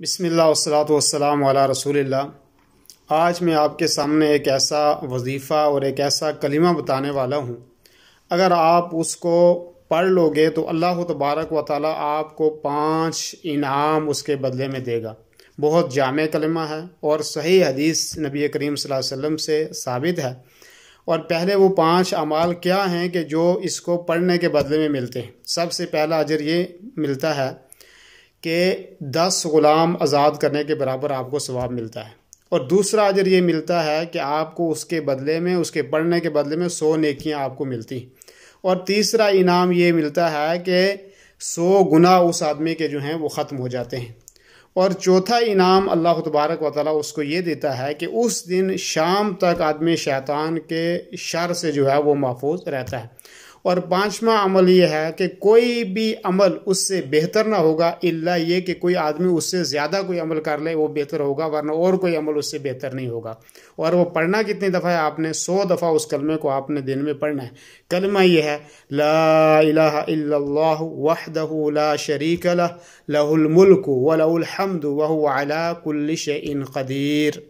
بسم اللہ والصلاۃ والسلام علی رسول اللہ۔ آج میں آپ کے سامنے ایک ایسا وظیفہ اور ایک ایسا کلمہ بتانے والا ہوں، اگر آپ اس کو پڑھ لو گے تو اللہ تبارک و تعالی آپ کو 5 انعام اس کے بدلے میں دے گا۔ بہت جامع کلمہ ہے اور صحیح حدیث نبی کریم صلی اللہ علیہ وسلم سے ثابت ہے۔ اور پہلے وہ 5 اعمال کیا ہیں کہ جو اس کو پڑھنے کے بدلے میں ملتے ہیں۔ سب سے پہلا اجر یہ ملتا ہے کہ 10 غلام آزاد کرنے کے برابر آپ کو ثواب ملتا ہے، اور دوسرا اجر یہ ملتا ہے کہ آپ کو اس کے بدلے میں، اس کے پڑھنے کے بدلے میں 100 نیکیاں آپ کو ملتی ہیں، اور تیسرا انعام یہ ملتا ہے کہ 100 گناہ اس آدمی کے جو ہیں وہ ختم ہو جاتے ہیں، اور چوتھا انعام اللہ تبارک و تعالیٰ اس کو یہ دیتا ہے کہ اس دن شام تک آدمی شیطان کے شر سے جو ہے وہ محفوظ رہتا ہے۔ اور 5واں عمل یہ ہے کہ کوئی بھی عمل اس سے بہتر نہ ہوگا الا یہ کہ کوئی آدمی اس سے زیادہ کوئی عمل کر لے وہ بہتر ہوگا، ورنہ اور کوئی عمل اس سے بہتر نہیں ہوگا۔ اور وہ پڑھنا کتنی دفعہ ہے؟ آپ نے 100 دفعہ اس کلمے کو آپ نے دن میں پڑھنا ہے۔ کلمہ یہ ہے لا الہ الا اللہ وحدہ لا شریک لہ لہ الملک ولہ الحمد وہو علی کل شیء قدیر۔